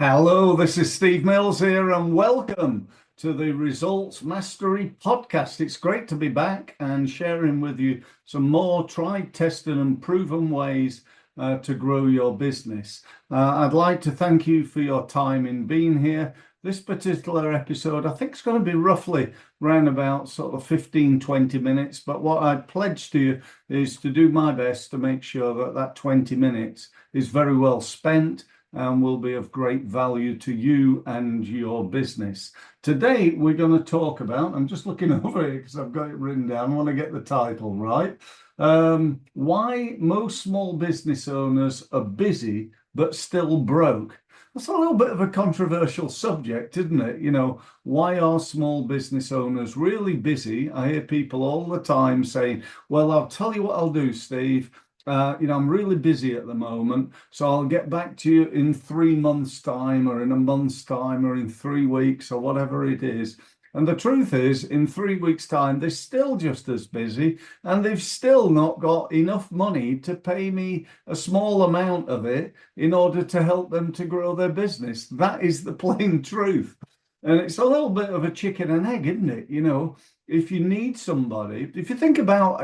Hello, this is Steve Mills here, and welcome to the Results Mastery Podcast. It's great to be back and sharing with you some more tried, tested, and proven ways to grow your business. I'd like to thank you for your time in being here. This particular episode, I think, is going to be roughly around about sort of 15-20 minutes. But what I pledge to you is to do my best to make sure that that 20 minutes is very well spent and will be of great value to you and your business. Today, we're going to talk about, I'm just looking over here because I've got it written down, I want to get the title right, why most small business owners are busy but still broke. That's a little bit of a controversial subject, isn't it? You know, why are small business owners really busy? I hear people all the time saying, well, I'll tell you what I'll do, Steve. I'm really busy at the moment, so I'll get back to you in 3 months' time, or in a month's time, or in 3 weeks, or whatever it is. And the truth is, in 3 weeks' time, they're still just as busy, and they've still not got enough money to pay me a small amount of it in order to help them to grow their business. That is the plain truth. And it's a little bit of a chicken and egg, isn't it? You know, if you need somebody, if you think about,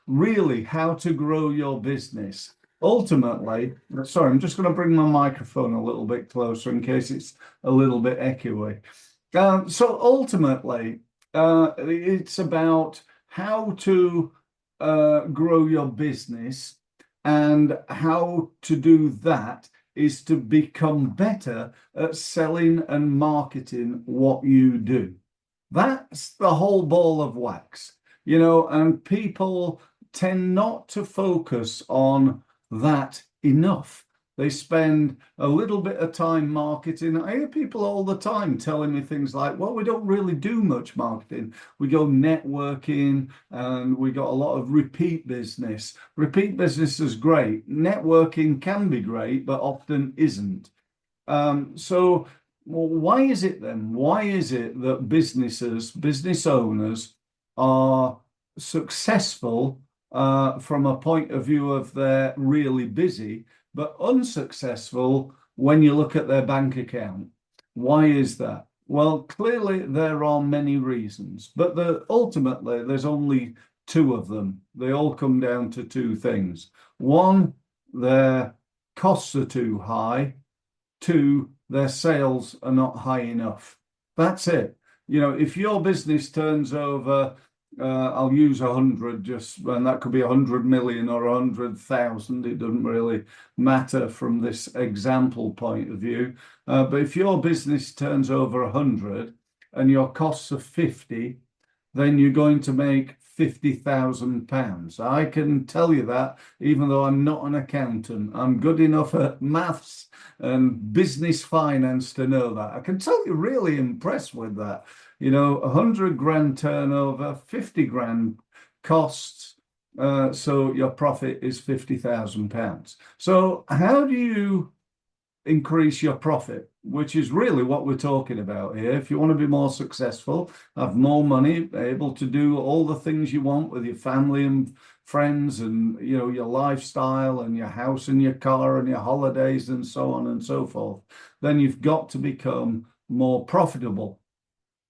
really how to grow your business, ultimately, sorry, I'm just going to bring my microphone a little bit closer in case it's a little bit echoey. So ultimately, it's about how to grow your business, and how to do that is to become better at selling and marketing what you do. That's the whole ball of wax, and people tend not to focus on that enough. They spend a little bit of time marketing. I hear people all the time telling me things like, well, we don't really do much marketing. We go networking, and we got a lot of repeat business. Repeat business is great. Networking can be great, but often isn't. So why is it then? Why is it that business owners are successful from a point of view of they're really busy, but unsuccessful when you look at their bank account? Why is that? Well, clearly there are many reasons, but ultimately there's only two of them. They all come down to two things. One, their costs are too high. Two, their sales are not high enough. That's it. If your business turns over, I'll use 100, and that could be 100 million or 100,000. It doesn't really matter from this example point of view. But if your business turns over 100 and your costs are 50, then you're going to make £50,000. I can tell you that, even though I'm not an accountant. I'm good enough at maths and business finance to know that. I can tell you're really impressed with that. 100 grand turnover, 50 grand costs. So your profit is £50,000. So how do you increase your profit, which is really what we're talking about here? If you want to be more successful, have more money, able to do all the things you want with your family and friends, and your lifestyle and your house and your car and your holidays and so on and so forth, then you've got to become more profitable.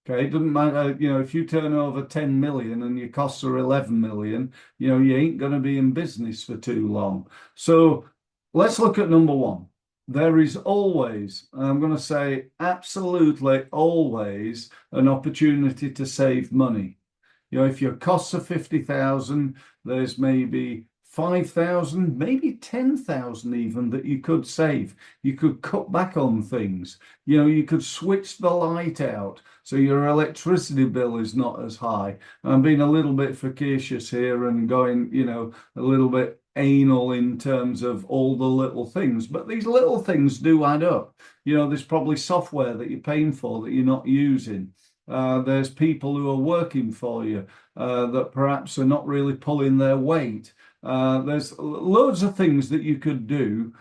Okay, it doesn't matter, if you turn over 10 million and your costs are 11 million, you ain't going to be in business for too long. So let's look at number one. There is always, I'm going to say absolutely always, an opportunity to save money. If your costs are 50,000, there's maybe 5,000, maybe 10,000 even that you could save. You could cut back on things. You could switch the light out so your electricity bill is not as high. I'm being a little bit facetious here and going, a little bit anal in terms of all the little things, but these little things do add up. There's probably software that you're paying for that you're not using. There's people who are working for you that perhaps are not really pulling their weight. There's loads of things that you could do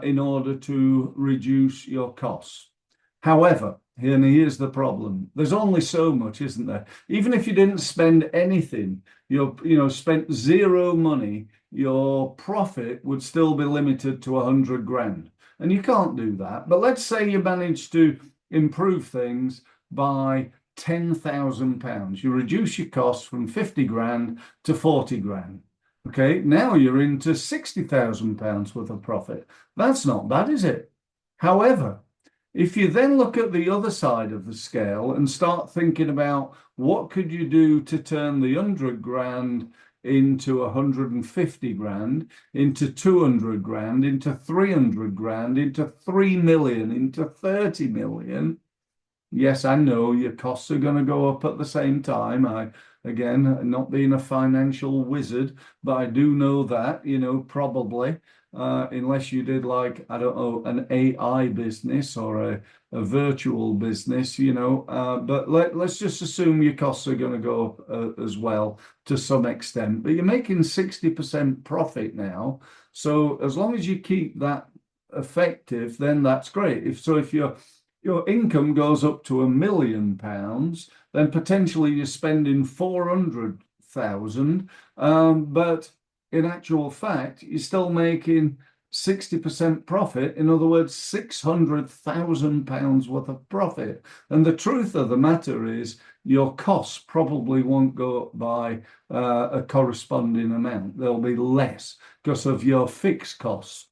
in order to reduce your costs. However, here's the problem. There's only so much, isn't there? Even if you didn't spend anything, spent zero money, your profit would still be limited to 100 grand. And you can't do that. But let's say you manage to improve things by £10,000. You reduce your costs from 50 grand to 40 grand. Okay, now you're into £60,000 worth of profit. That's not bad, is it? However, if you then look at the other side of the scale and start thinking about what could you do to turn the 100 grand into 150 grand, into 200 grand, into 300 grand, into 3 million, into 30 million. Yes, I know your costs are going to go up at the same time. Again, not being a financial wizard, but I do know that, probably, unless you did like, I don't know, an AI business or a virtual business, but let's just assume your costs are going to go up as well to some extent. But you're making 60% profit now. So as long as you keep that effective, then that's great. If your income goes up to £1 million, then potentially you're spending 400,000. But in actual fact, you're still making 60% profit. In other words, £600,000 worth of profit. And the truth of the matter is your costs probably won't go up by a corresponding amount. There'll be less because of your fixed costs.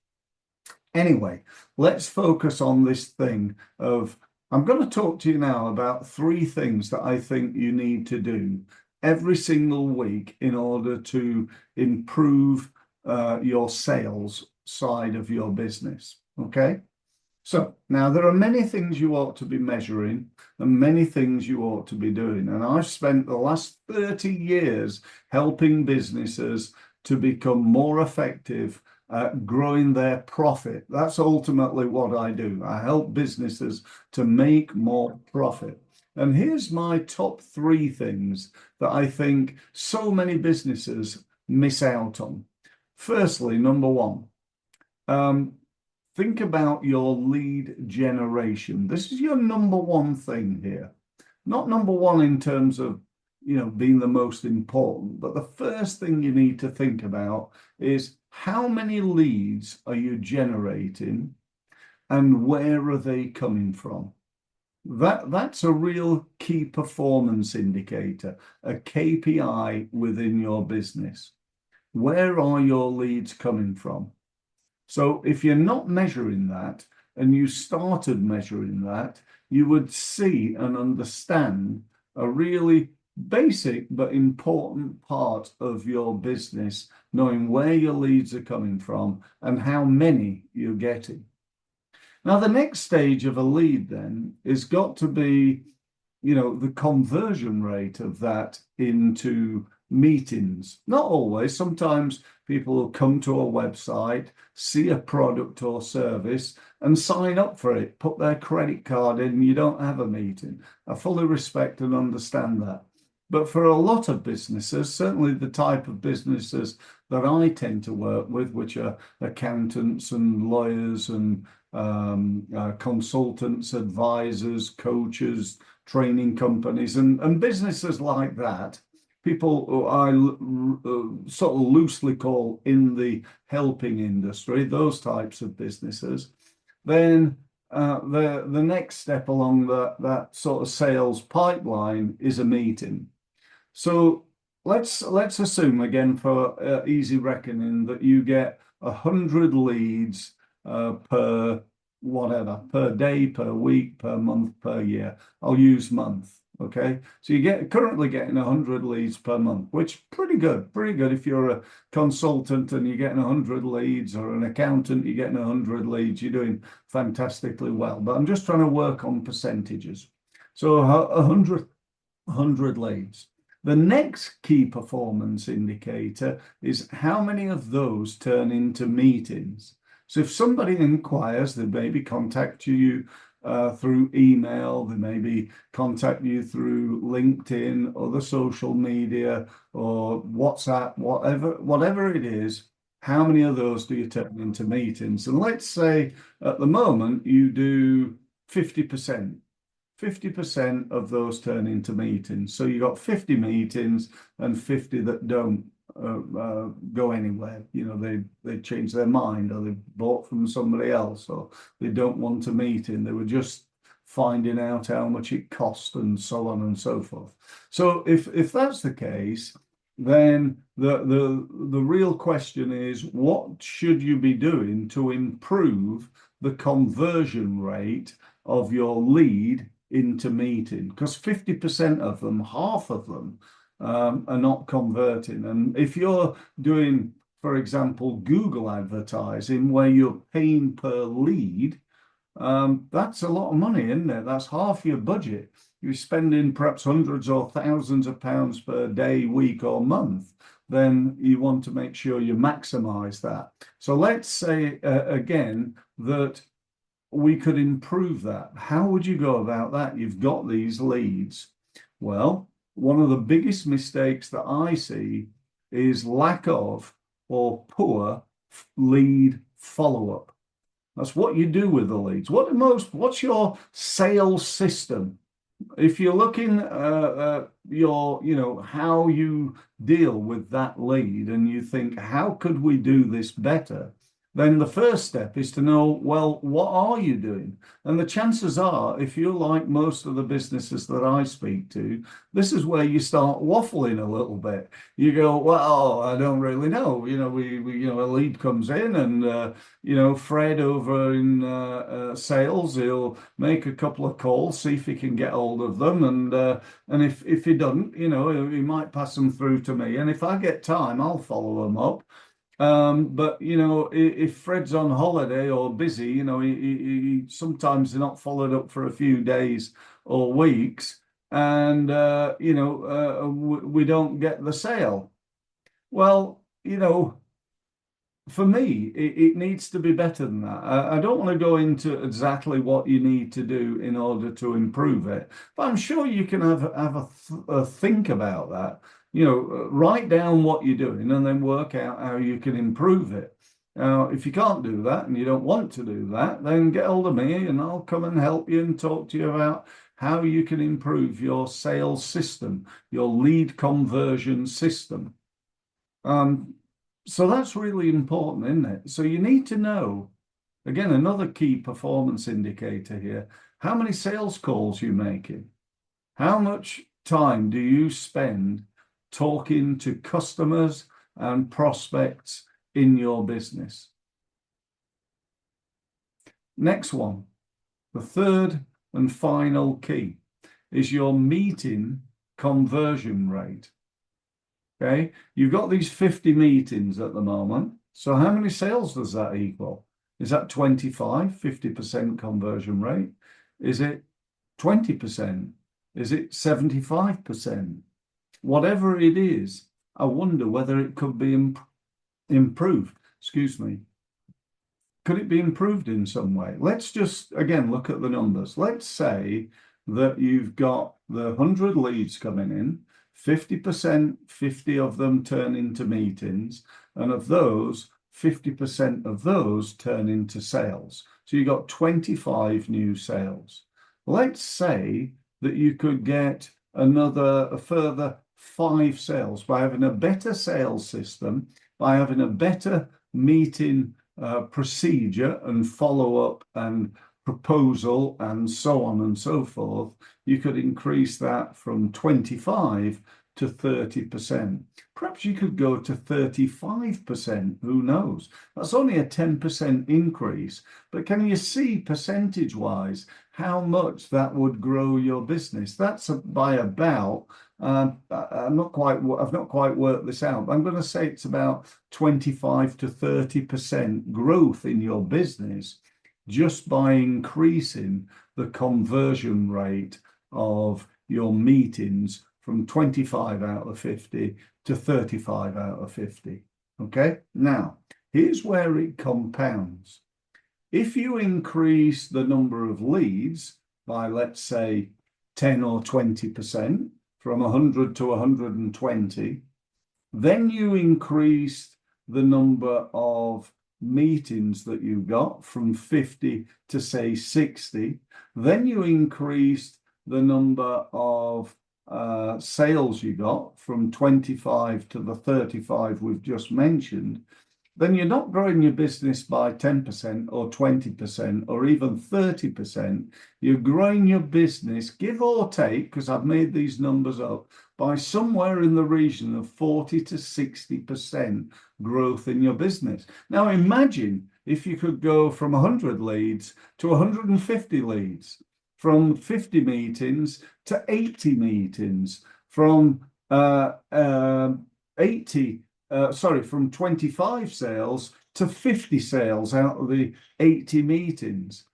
Anyway, let's focus on this thing of, I'm going to talk to you now about 3 things that I think you need to do every single week in order to improve your sales side of your business. Okay? So now there are many things you ought to be measuring and many things you ought to be doing. And I've spent the last 30 years helping businesses to become more effective growing their profit. That's ultimately what I do. I help businesses to make more profit. And here's my top 3 things that I think so many businesses miss out on. Firstly, number 1, think about your lead generation. This is your number 1 thing here. Not number 1 in terms of being the most important, but the first thing you need to think about is how many leads are you generating and where are they coming from? That's a real key performance indicator, a KPI within your business. Where are your leads coming from? So if you're not measuring that and you started measuring that, you would see and understand a really basic but important part of your business, knowing where your leads are coming from and how many you're getting. Now, the next stage of a lead then is got to be, the conversion rate of that into meetings. Not always. Sometimes people will come to a website, see a product or service and sign up for it, put their credit card in, and you don't have a meeting. I fully respect and understand that. But for a lot of businesses, certainly the type of businesses that I tend to work with, which are accountants and lawyers and consultants, advisors, coaches, training companies, and businesses like that, people who I sort of loosely call in the helping industry, those types of businesses, then the next step along that sort of sales pipeline is a meeting. So let's assume again for easy reckoning that you get 100 leads per day, per week, per month, per year. I'll use month. Okay, so currently getting 100 leads per month, which pretty good if you're a consultant and you're getting 100 leads, or an accountant, you're getting 100 leads, you're doing fantastically well. But I'm just trying to work on percentages. So 100 leads. The next key performance indicator is how many of those turn into meetings. So if somebody inquires, they maybe contact you through email, they maybe contact you through LinkedIn, other social media, or WhatsApp, whatever it is, how many of those do you turn into meetings? And let's say at the moment you do 50%. 50% of those turn into meetings. So you got 50 meetings and 50 that don't. go anywhere. You know, they change their mind, or they bought from somebody else, or they don't want a meeting. They were just finding out how much it cost, and so on and so forth. So if that's the case, then the real question is, what should you be doing to improve the conversion rate of your lead into meeting? Because 50% of them, half of them, are not converting. And if you're doing, for example, Google advertising, where you're paying per lead, that's a lot of money, isn't it? That's half your budget. You're spending perhaps hundreds or thousands of pounds per day, week, or month. Then you want to make sure you maximize that. So let's say again that we could improve that. How would you go about that? You've got these leads. Well, one of the biggest mistakes that I see is lack of or poor lead follow-up. That's what you do with the leads. What's your sales system? If you're looking at how you deal with that lead, and you think, how could we do this better? Then the first step is to know, well, what are you doing? And the chances are, if you're like most of the businesses that I speak to, this is where you start waffling a little bit. You go, well, I don't really know. You know, a lead comes in, and Fred over in sales, he'll make a couple of calls, see if he can get hold of them, and if he doesn't, he might pass them through to me, and if I get time, I'll follow them up. But if Fred's on holiday or busy, he sometimes they're not followed up for a few days or weeks, and we don't get the sale. Well, for me, it needs to be better than that. I don't want to go into exactly what you need to do in order to improve it, but I'm sure you can have a think about that. Write down what you're doing and then work out how you can improve it. Now, if you can't do that and you don't want to do that, then get hold of me and I'll come and help you and talk to you about how you can improve your sales system, your lead conversion system. So that's really important, isn't it? So you need to know, again, another key performance indicator here, how many sales calls you're making. How much time do you spend talking to customers and prospects in your business? Next one, the third and final key, is your meeting conversion rate. Okay, you've got these 50 meetings at the moment. So how many sales does that equal? Is that 25, 50% conversion rate? Is it 20%? Is it 75%? Whatever it is, I wonder whether it could be improved. Excuse me. Could it be improved in some way? Let's just, again, look at the numbers. Let's say that you've got the 100 leads coming in, 50%, 50 of them turn into meetings, and of those, 50% of those turn into sales. So you got 25 new sales. Let's say that you could get a further 5 sales by having a better sales system, by having a better meeting procedure and follow-up and proposal and so on and so forth. You could increase that from 25 to 30%. Perhaps you could go to 35%, who knows? That's only a 10% increase, but can you see percentage-wise how much that would grow your business? That's by about, I've not quite worked this out, but I'm going to say it's about 25 to 30% growth in your business just by increasing the conversion rate of your meetings from 25 out of 50 to 35 out of 50. Okay, now here's where it compounds. If you increase the number of leads by, let's say, 10 or 20%, from 100 to 120, then you increased the number of meetings that you got from 50 to, say, 60, then you increased the number of sales you got from 25 to the 35 we've just mentioned, then you're not growing your business by 10% or 20% or even 30%. You're growing your business, give or take, because I've made these numbers up, by somewhere in the region of 40 to 60% growth in your business. Now imagine if you could go from 100 leads to 150 leads, from 50 meetings to 80 meetings, from 25 sales to 50 sales out of the 80 meetings.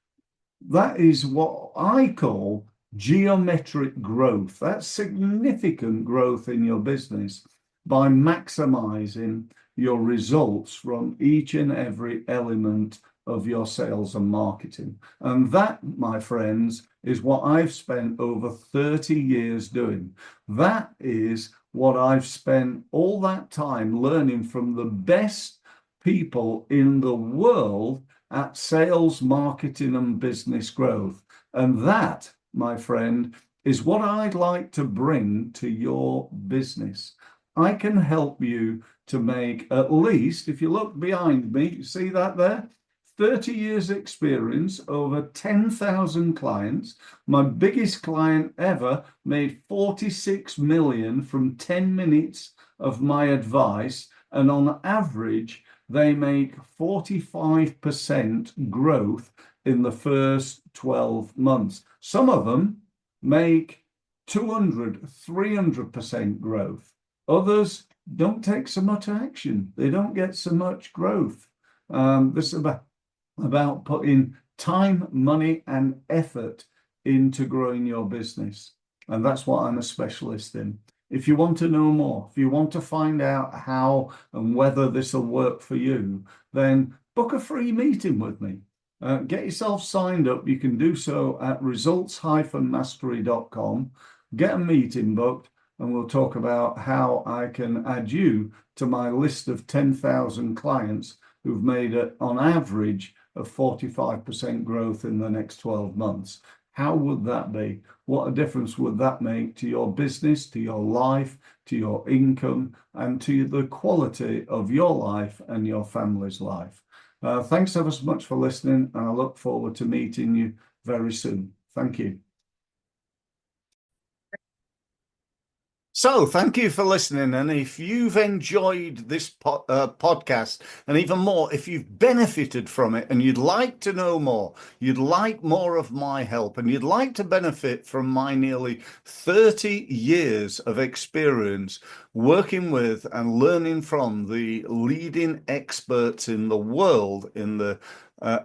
That is what I call geometric growth. That's significant growth in your business by maximizing your results from each and every element of your sales and marketing. And that, my friends, is what I've spent over 30 years doing. That is what I've spent all that time learning from the best people in the world at sales, marketing, and business growth. And that, my friend, is what I'd like to bring to your business. I can help you to make at least, if you look behind me, you see that there? 30 years experience, over 10,000 clients. My biggest client ever made 46 million from 10 minutes of my advice. And on average, they make 45% growth in the first 12 months. Some of them make 200, 300% growth. Others don't take so much action. They don't get so much growth. This is about putting time, money, and effort into growing your business. And that's what I'm a specialist in. If you want to know more, if you want to find out how and whether this will work for you, then book a free meeting with me. Get yourself signed up. You can do so at results-mastery.com. Get a meeting booked, and we'll talk about how I can add you to my list of 10,000 clients who've made it on average of 45% growth in the next 12 months. How would that be? What a difference would that make to your business, to your life, to your income, and to the quality of your life and your family's life? Thanks ever so much for listening, and I look forward to meeting you very soon. Thank you. So thank you for listening. And if you've enjoyed this podcast, and even more, if you've benefited from it and you'd like to know more, you'd like more of my help, and you'd like to benefit from my nearly 30 years of experience working with and learning from the leading experts in the world in the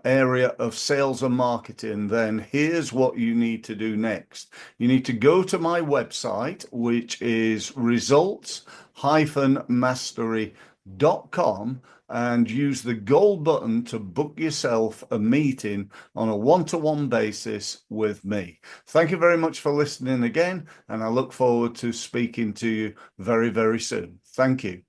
area of sales and marketing, then here's what you need to do next. You need to go to my website, which is results-mastery.com, and use the gold button to book yourself a meeting on a one-to-one basis with me. Thank you very much for listening again, and I look forward to speaking to you very, very soon. Thank you.